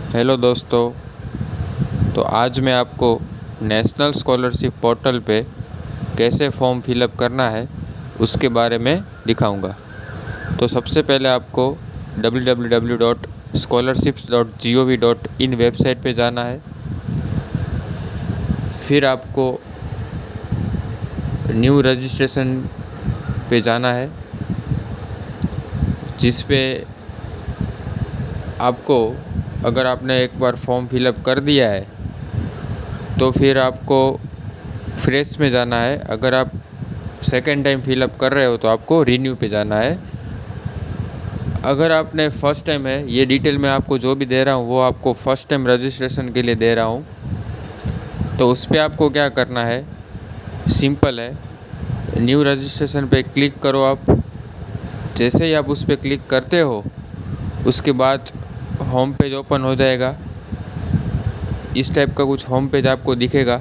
Hello दोस्तों। तो आज मैं आपको नेशनल स्कॉलरशिप पोर्टल पे कैसे फॉर्म फिलअप करना है उसके बारे में दिखाऊंगा। तो सबसे पहले आपको www.scholarships.gov.in वेबसाइट पे जाना है। फिर आपको न्यू रजिस्ट्रेशन पे जाना है, जिस पे आपको अगर आपने एक बार फॉर्म फिलअप कर दिया है तो फिर आपको फ्रेश में जाना है। अगर आप सेकेंड टाइम फिलअप कर रहे हो तो आपको रिन्यू पे जाना है। अगर आपने फ़र्स्ट टाइम है, ये डिटेल मैं आपको जो भी दे रहा हूँ वो आपको फ़र्स्ट टाइम रजिस्ट्रेशन के लिए दे रहा हूँ। तो उस पर आपको क्या करना है, सिंपल है। न्यू रजिस्ट्रेशन पे क्लिक करो आप। जैसे ही आप उस पर क्लिक करते हो उसके बाद होम पेज ओपन हो जाएगा। इस टाइप का कुछ होम पेज आपको दिखेगा,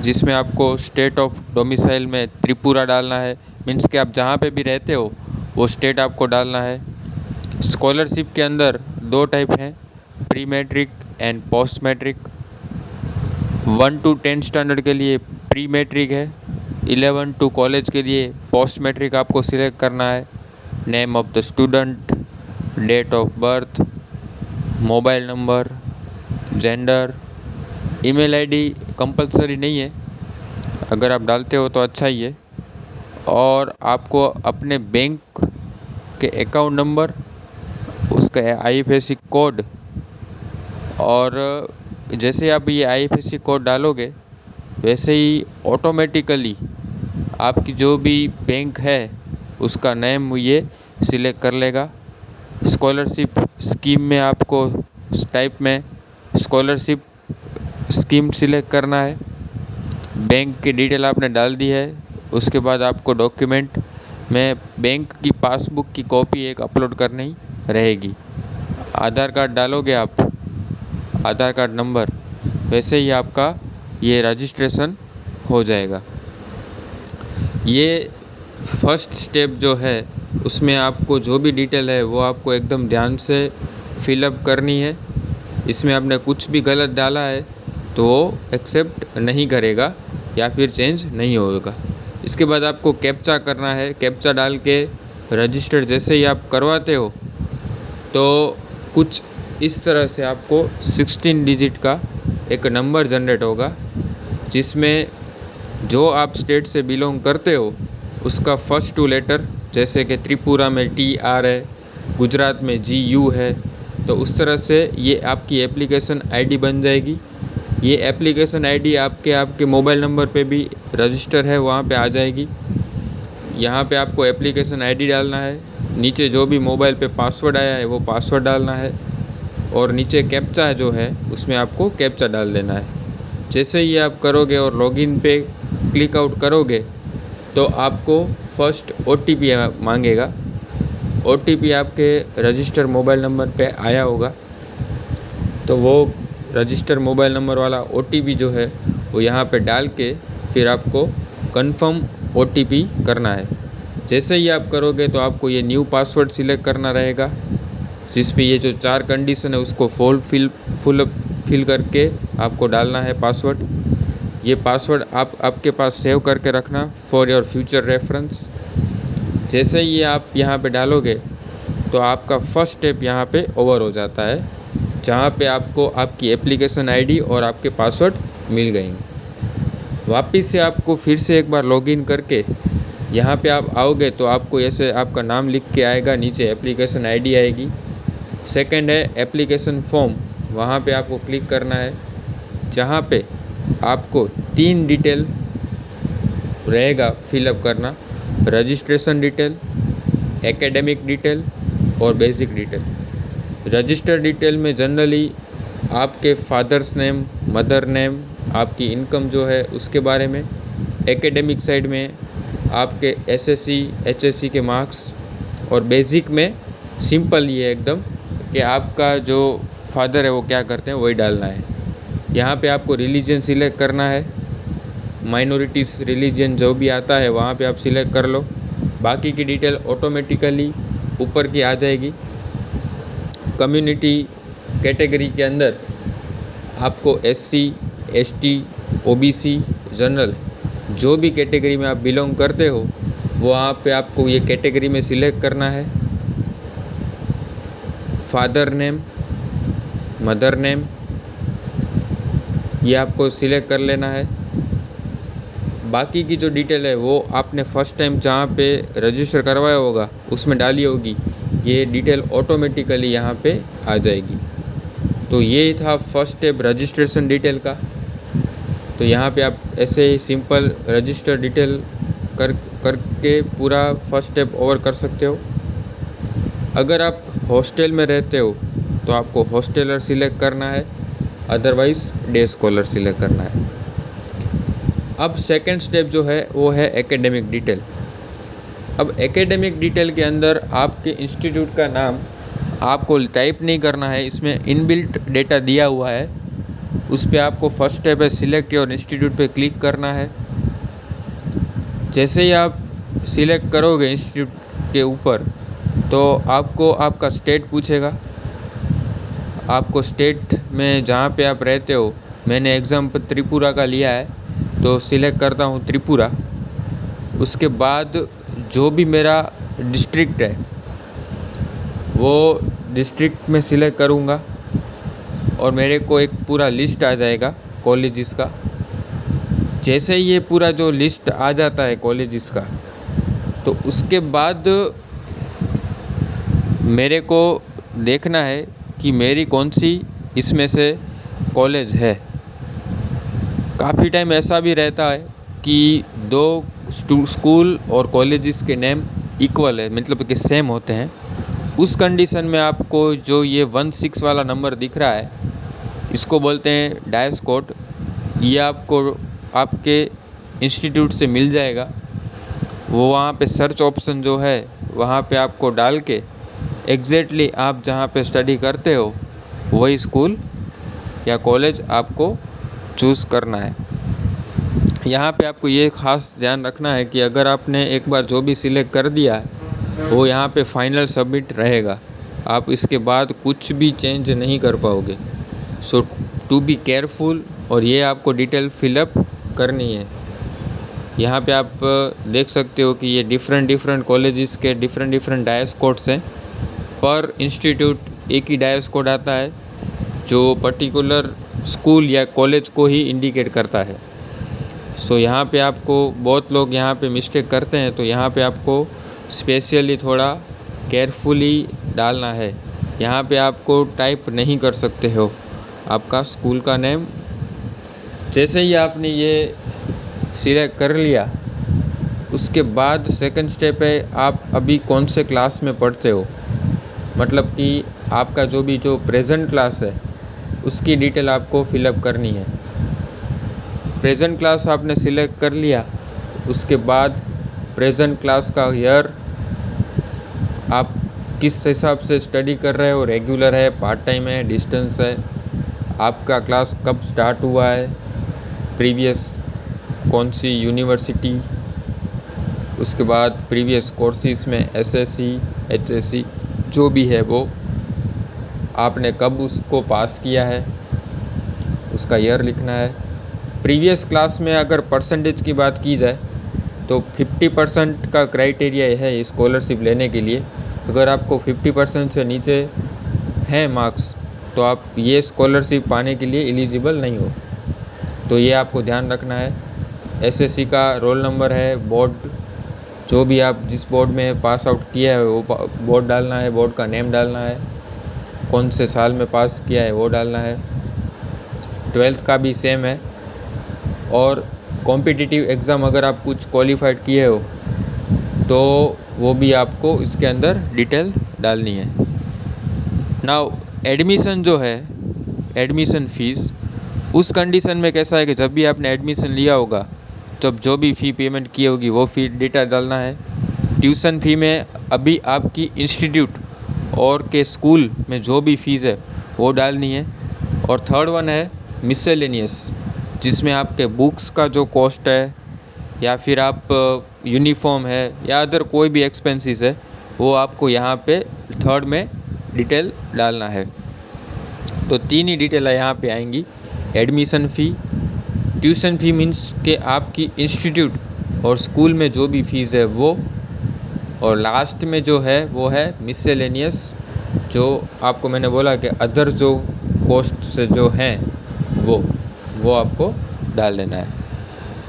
जिसमें आपको स्टेट ऑफ डोमिसाइल में त्रिपुरा डालना है। मीन्स कि आप जहाँ पे भी रहते हो वो स्टेट आपको डालना है। स्कॉलरशिप के अंदर दो टाइप हैं, pre matric and post matric. 1 to 10 standard के लिए प्री मैट्रिक है, 11 to कॉलेज के लिए पोस्ट मैट्रिक आपको सिलेक्ट करना है। Name of the student, date of birth, mobile number, gender, email ID compulsory नहीं है, अगर आप डालते हो तो अच्छा ही है। और आपको अपने बैंक के अकाउंट नंबर, उसका आईएफएससी कोड, और जैसे आप ये आईएफएससी कोड डालोगे वैसे ही ऑटोमेटिकली आपकी जो भी बैंक है उसका नेम ये सिलेक्ट कर लेगा। स्कॉलरशिप स्कीम में आपको टाइप में स्कॉलरशिप स्कीम सिलेक्ट करना है। बैंक की डिटेल आपने डाल दी है। उसके बाद आपको डॉक्यूमेंट में बैंक की पासबुक की कॉपी एक अपलोड करनी रहेगी। आधार कार्ड डालोगे आप, आधार कार्ड नंबर, वैसे ही आपका ये रजिस्ट्रेशन हो जाएगा। ये फर्स्ट स्टेप जो है उसमें आपको जो भी डिटेल है वो आपको एकदम ध्यान से फिलअप करनी है। इसमें आपने कुछ भी गलत डाला है तो वो एक्सेप्ट नहीं करेगा या फिर चेंज नहीं होगा। इसके बाद आपको कैप्चा करना है। कैप्चा डाल के रजिस्टर जैसे ही आप करवाते हो तो कुछ इस तरह से आपको 16 डिजिट का एक नंबर जनरेट होगा, जिसमें जो आप स्टेट से बिलोंग करते हो उसका फर्स्ट 2 लेटर, जैसे कि त्रिपुरा में TR है, गुजरात में GU है, तो उस तरह से ये आपकी एप्लीकेशन आईडी बन जाएगी। ये एप्लीकेशन आईडी आपके मोबाइल नंबर पे भी रजिस्टर है, वहाँ पे आ जाएगी। यहाँ पे आपको एप्लीकेशन आईडी डालना है। नीचे जो भी मोबाइल पे पासवर्ड आया है वो पासवर्ड डालना है, और नीचे कैप्चा जो है उसमें आपको कैप्चा डाल देना है। जैसे ही आप करोगे और लॉगिन पे क्लिक आउट करोगे तो आपको फर्स्ट OTP मांगेगा। OTP आपके रजिस्टर मोबाइल नंबर पे आया होगा, तो वो रजिस्टर मोबाइल नंबर वाला OTP जो है वो यहाँ पे डाल के फिर आपको कंफर्म OTP करना है। जैसे ही आप करोगे तो आपको ये न्यू पासवर्ड सिलेक्ट करना रहेगा, जिस पे ये जो 4 कंडीशन है उसको फिल करके आपको डालना है पासवर्ड। ये पासवर्ड आपके पास सेव करके रखना फॉर योर फ्यूचर रेफरेंस। जैसे ही आप यहाँ पे डालोगे तो आपका फर्स्ट स्टेप यहाँ पे ओवर हो जाता है, जहाँ पे आपको आपकी एप्लीकेशन आईडी और आपके पासवर्ड मिल गए। वापस से आपको फिर से एक बार लॉगिन करके यहाँ पे आप आओगे तो आपको ऐसे आपका नाम लिख के आएगा, नीचे एप्लीकेशन आईडी आएगी। सेकंड है एप्लीकेशन फॉर्म, वहाँ पे आपको क्लिक करना है, जहाँ पे आपको 3 डिटेल रहेगा फिलअप करना, रजिस्ट्रेशन डिटेल, एकेडमिक डिटेल और बेसिक डिटेल। रजिस्टर डिटेल में जनरली आपके फादर्स नेम, मदर नेम, आपकी इनकम जो है उसके बारे में। एकेडमिक साइड में आपके SSC HSC के मार्क्स, और बेसिक में सिंपल ये एकदम कि आपका जो फादर है वो क्या करते हैं वही डालना है। यहाँ पे आपको रिलीजन सिलेक्ट करना है, माइनॉरिटीज़ रिलीजन जो भी आता है वहाँ पे आप सिलेक्ट कर लो। बाकी की डिटेल ऑटोमेटिकली ऊपर की आ जाएगी। कम्युनिटी कैटेगरी के अंदर आपको SC, ST, OBC, जनरल जो भी कैटेगरी में आप बिलोंग करते हो वहाँ पे आपको ये कैटेगरी में सिलेक्ट करना है। फादर नेम, मदर नेम ये आपको सिलेक्ट कर लेना है। बाकी की जो डिटेल है वो आपने फर्स्ट टाइम जहाँ पे रजिस्टर करवाया होगा उसमें डाली होगी, ये डिटेल ऑटोमेटिकली यहाँ पे आ जाएगी। तो ये था फर्स्ट स्टेप रजिस्ट्रेशन डिटेल का। तो यहाँ पे आप ऐसे ही सिंपल रजिस्टर डिटेल करके पूरा फर्स्ट स्टेप ओवर कर सकते हो। अगर आप हॉस्टल में रहते हो तो आपको हॉस्टलर सिलेक्ट करना है, अदरवाइज़ डे स्कॉलर सिलेक्ट करना है। अब सेकंड स्टेप जो है वो है एकेडमिक डिटेल। अब एकेडमिक डिटेल के अंदर आपके इंस्टीट्यूट का नाम आपको टाइप नहीं करना है, इसमें इनबिल्ट डेटा दिया हुआ है। उस पर आपको फर्स्ट स्टेप है सिलेक्ट योर इंस्टीट्यूट पे क्लिक करना है। जैसे ही आप सिलेक्ट करोगे इंस्टीट्यूट के ऊपर तो आपको आपका स्टेट पूछेगा। आपको स्टेट में जहाँ पे आप रहते हो, मैंने एग्जाम्पल त्रिपुरा का लिया है तो सिलेक्ट करता हूँ त्रिपुरा। उसके बाद जो भी मेरा डिस्ट्रिक्ट है वो डिस्ट्रिक्ट में सिलेक्ट करूँगा और मेरे को एक पूरा लिस्ट आ जाएगा कॉलेजेस का। जैसे ही ये पूरा जो लिस्ट आ जाता है कॉलेजेस का तो उसके बाद मेरे को देखना है कि मेरी कौन सी इसमें से कॉलेज है। काफ़ी टाइम ऐसा भी रहता है कि दो स्कूल और कॉलेजेस के नेम इक्वल है, मतलब कि सेम होते हैं। उस कंडीशन में आपको जो ये 16 वाला नंबर दिख रहा है इसको बोलते हैं डायस कोड। ये आपको आपके इंस्टीट्यूट से मिल जाएगा। वो वहाँ पे सर्च ऑप्शन जो है वहाँ पे आपको डाल के एग्जैक्टली आप जहाँ पे स्टडी करते हो वही स्कूल या कॉलेज आपको चूज़ करना है। यहाँ पे आपको ये ख़ास ध्यान रखना है कि अगर आपने एक बार जो भी सिलेक्ट कर दिया है वो यहाँ पे फाइनल सबमिट रहेगा, आप इसके बाद कुछ भी चेंज नहीं कर पाओगे। सो टू बी केयरफुल। और ये आपको डिटेल फिलअप करनी है। यहाँ पे आप देख सकते हो कि ये डिफरेंट कॉलेजेस के डिफरेंट डायस कोड्स हैं। पर इंस्टीट्यूट एक ही डायस कोड आता है जो पर्टिकुलर स्कूल या कॉलेज को ही इंडिकेट करता है। सो यहाँ पे आपको बहुत लोग यहाँ पे मिस्टेक करते हैं, तो यहाँ पे आपको स्पेशली थोड़ा केयरफुली डालना है। यहाँ पे आपको टाइप नहीं कर सकते हो आपका स्कूल का नेम। जैसे ही आपने ये सिलेक्ट कर लिया उसके बाद सेकंड स्टेप है आप अभी कौन से क्लास में पढ़ते हो, मतलब कि आपका जो प्रेजेंट क्लास है उसकी डिटेल आपको फिलअप करनी है। प्रेजेंट क्लास आपने सिलेक्ट कर लिया, उसके बाद प्रेजेंट क्लास का ईयर, आप किस हिसाब से स्टडी कर रहे हो, रेगुलर है, पार्ट टाइम है, डिस्टेंस है, आपका क्लास कब स्टार्ट हुआ है, प्रीवियस कौन सी यूनिवर्सिटी, उसके बाद प्रीवियस कोर्सेज में SSC HSC जो भी है वो आपने कब उसको पास किया है, उसका ईयर लिखना है। प्रीवियस क्लास में अगर परसेंटेज की बात की जाए तो 50% का क्राइटेरिया है स्कॉलरशिप लेने के लिए। अगर आपको 50% से नीचे हैं मार्क्स तो आप ये स्कॉलरशिप पाने के लिए एलिजिबल नहीं हो। तो ये आपको ध्यान रखना है। SSC का रोल नंबर है, बोर्ड जो भी आप जिस बोर्ड में पास आउट किया है वो बोर्ड डालना है, बोर्ड का नेम डालना है, कौन से साल में पास किया है वो डालना है। 12th का भी सेम है। और कॉम्पिटिटिव एग्ज़ाम अगर आप कुछ क्वालिफाइड किए हो तो वो भी आपको इसके अंदर डिटेल डालनी है। नाउ एडमिशन जो है, एडमिशन फ़ीस, उस कंडीशन में कैसा है कि जब भी आपने एडमिशन लिया होगा तब जो भी फ़ी पेमेंट की होगी वो फ़ी डेटा डालना है। ट्यूशन फ़ी में अभी आपकी इंस्टीट्यूट और के स्कूल में जो भी फ़ीस है वो डालनी है। और थर्ड वन है मिसलेनियस, जिसमें आपके बुक्स का जो कॉस्ट है या फिर आप यूनिफॉर्म है या अदर कोई भी एक्सपेंसेस है वो आपको यहाँ पे थर्ड में डिटेल डालना है। तो 3 ही डिटेल यहाँ पे आएंगी, एडमिशन फ़ी, ट्यूशन फ़ी मीन्स कि आपकी इंस्टीट्यूट और स्कूल में जो भी फ़ीस है वो, और लास्ट में जो है वो है मिसलेनियस, जो आपको मैंने बोला कि अदर जो कॉस्ट से जो हैं वो आपको डाल देना है।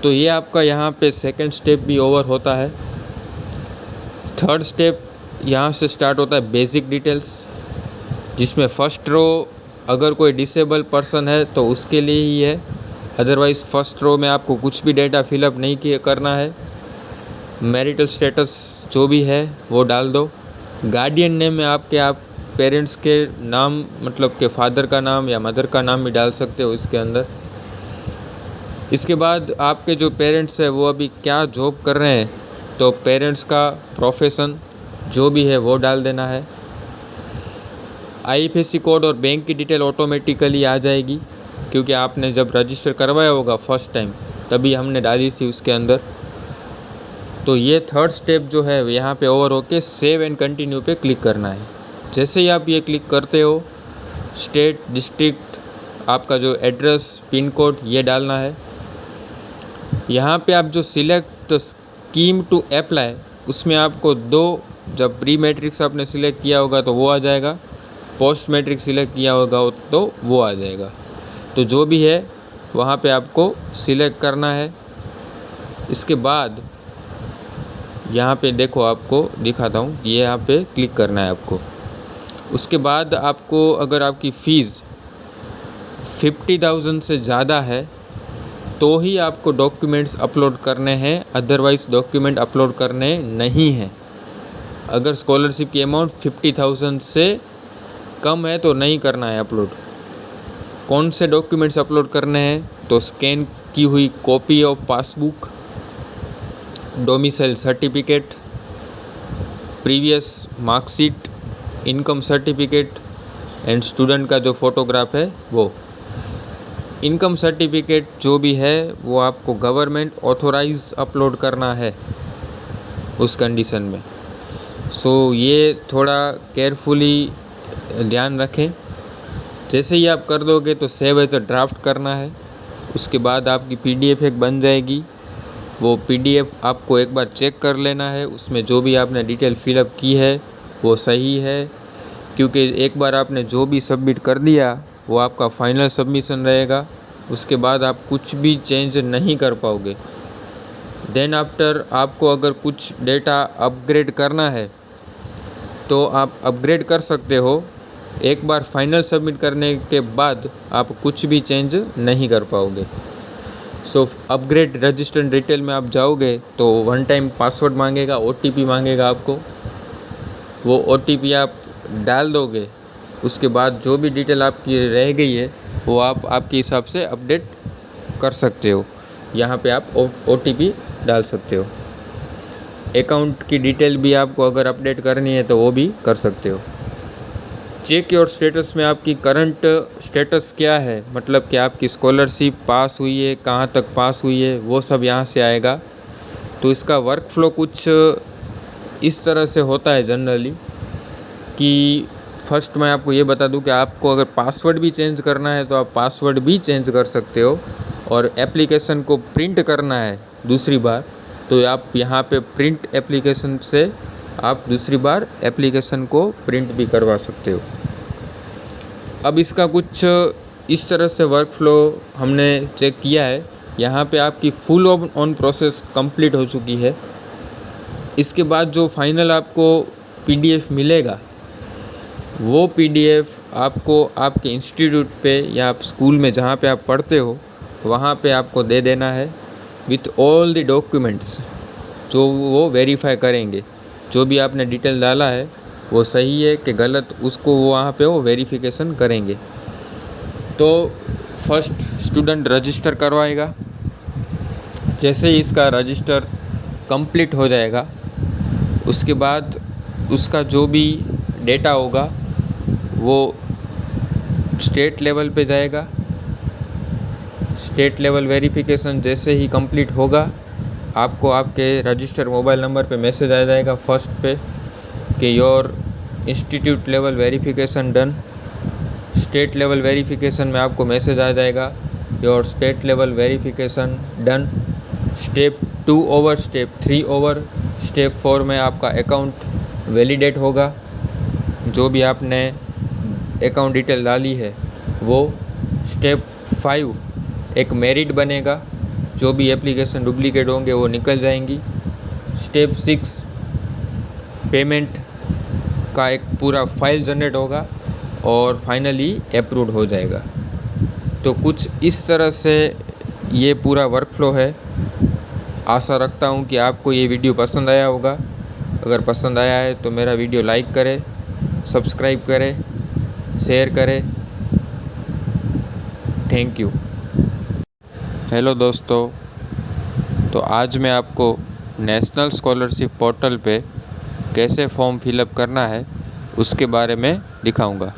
तो ये आपका यहाँ पे सेकंड स्टेप भी ओवर होता है। थर्ड स्टेप यहाँ से स्टार्ट होता है बेसिक डिटेल्स, जिसमें फर्स्ट रो अगर कोई डिसेबल पर्सन है तो उसके लिए ही है, अदरवाइज़ फर्स्ट रो में आपको कुछ भी डेटा फिलअप नहीं करना है। मैरिटल स्टेटस जो भी है वो डाल दो। गार्डियन नेम में आप पेरेंट्स के नाम, मतलब के फादर का नाम या मदर का नाम भी डाल सकते हो इसके अंदर। इसके बाद आपके जो पेरेंट्स है वो अभी क्या जॉब कर रहे हैं, तो पेरेंट्स का प्रोफेशन जो भी है वो डाल देना है। IFSC कोड और बैंक की डिटेल ऑटोमेटिकली आ जाएगी, क्योंकि आपने जब रजिस्टर करवाया होगा फर्स्ट टाइम तभी हमने डाली थी उसके अंदर। तो ये थर्ड स्टेप जो है यहाँ पे ओवर होके सेव एंड कंटिन्यू पे क्लिक करना है। जैसे ही आप ये क्लिक करते हो, स्टेट, डिस्ट्रिक्ट, आपका जो एड्रेस, पिन कोड ये डालना है। यहाँ पे आप जो सिलेक्ट स्कीम टू अप्लाई, उसमें आपको 2, जब प्री मैट्रिक्स आपने सिलेक्ट किया होगा तो वो आ जाएगा, पोस्ट मैट्रिक सिलेक्ट किया होगा तो वो आ जाएगा। तो जो भी है वहाँ पे आपको सिलेक्ट करना है। इसके बाद यहाँ पे देखो, आपको दिखाता हूँ, ये यहाँ पे क्लिक करना है आपको। उसके बाद आपको अगर आपकी फ़ीस 50,000 से ज़्यादा है तो ही आपको डॉक्यूमेंट्स अपलोड करने हैं, अदरवाइज़ डॉक्यूमेंट अपलोड करने नहीं हैं। अगर स्कॉलरशिप की अमाउंट 50,000 से कम है तो नहीं करना है अपलोड। कौन से डॉक्यूमेंट्स अपलोड करने हैं, तो स्कैन की हुई copy of passbook, domicile certificate, previous marksheet, income certificate and student का जो फ़ोटोग्राफ है वो। इनकम सर्टिफिकेट जो भी है वो आपको गवर्नमेंट ऑथोराइज अपलोड करना है उस कंडीशन में। सो ये थोड़ा केयरफुली ध्यान रखें। जैसे ही आप कर दोगे तो सेव एज अ ड्राफ्ट करना है। उसके बाद आपकी PDF एक बन जाएगी। वो PDF आपको एक बार चेक कर लेना है, उसमें जो भी आपने डिटेल फिलअप की है वो सही है, क्योंकि एक बार आपने जो भी सबमिट कर दिया वो आपका फाइनल सबमिशन रहेगा। उसके बाद आप कुछ भी चेंज नहीं कर पाओगे। देन आफ्टर आपको अगर कुछ डेटा अपग्रेड करना है तो आप अपग्रेड कर सकते हो। एक बार फाइनल सबमिट करने के बाद आप कुछ भी चेंज नहीं कर पाओगे। सो अपग्रेड रजिस्टर डिटेल में आप जाओगे तो 1 टाइम पासवर्ड मांगेगा, OTP मांगेगा आपको। वो OTP आप डाल दोगे, उसके बाद जो भी डिटेल आपकी रह गई है वो आप आपके हिसाब से अपडेट कर सकते हो। यहाँ पे आप OTP डाल सकते हो। अकाउंट की डिटेल भी आपको अगर अपडेट करनी है तो वो भी कर सकते हो। चेक योर स्टेटस में आपकी करंट स्टेटस क्या है, मतलब कि आपकी स्कॉलरशिप पास हुई है, कहाँ तक पास हुई है, वो सब यहाँ से आएगा। तो इसका वर्क फ्लो कुछ इस तरह से होता है जनरली कि फर्स्ट मैं आपको ये बता दूं कि आपको अगर पासवर्ड भी चेंज करना है तो आप पासवर्ड भी चेंज कर सकते हो, और एप्लीकेशन को प्रिंट करना है दूसरी बार तो आप यहाँ पे प्रिंट एप्लीकेशन से आप दूसरी बार एप्लीकेशन को प्रिंट भी करवा सकते हो। अब इसका कुछ इस तरह से वर्क फ्लो हमने चेक किया है। यहाँ पे आपकी फुल ऑन प्रोसेस कंप्लीट हो चुकी है। इसके बाद जो फाइनल आपको PDF मिलेगा वो PDF आपको आपके इंस्टीट्यूट पे या आप स्कूल में जहाँ पे आप पढ़ते हो वहाँ पे आपको दे देना है विथ ऑल द डॉक्यूमेंट्स, जो वो वेरीफाई करेंगे जो भी आपने डिटेल डाला है वो सही है कि गलत, उसको वो वहाँ पे वो वेरिफिकेशन करेंगे। तो फर्स्ट स्टूडेंट रजिस्टर करवाएगा। जैसे ही इसका रजिस्टर कंप्लीट हो जाएगा उसके बाद उसका जो भी डेटा होगा वो स्टेट लेवल पे जाएगा। स्टेट लेवल वेरिफिकेशन जैसे ही कंप्लीट होगा आपको आपके रजिस्टर मोबाइल नंबर पे मैसेज आ जाएगा फर्स्ट पे कि your institute level verification done. State level verification में आपको मैसेज आ जाएगा, your state level verification done, step 2 over, step 3 over, step 4 में आपका अकाउंट वैलिडेट होगा। जो भी आपने अकाउंट डिटेल डाली है वो। स्टेप 5 एक मेरिट बनेगा, जो भी एप्लीकेशन डुप्लीकेट होंगे वो निकल जाएंगी। स्टेप 6 पेमेंट का एक पूरा फाइल जनरेट होगा और फाइनली अप्रूव्ड हो जाएगा। तो कुछ इस तरह से ये पूरा वर्कफ्लो है। आशा रखता हूँ कि आपको ये वीडियो पसंद आया होगा। अगर पसंद आया है तो मेरा वीडियो लाइक करें, सब्सक्राइब करें, शेयर करें। Thank you. हेलो दोस्तों, तो आज मैं आपको नेशनल स्कॉलरशिप पोर्टल पे कैसे फॉर्म फिलअप करना है उसके बारे में दिखाऊंगा।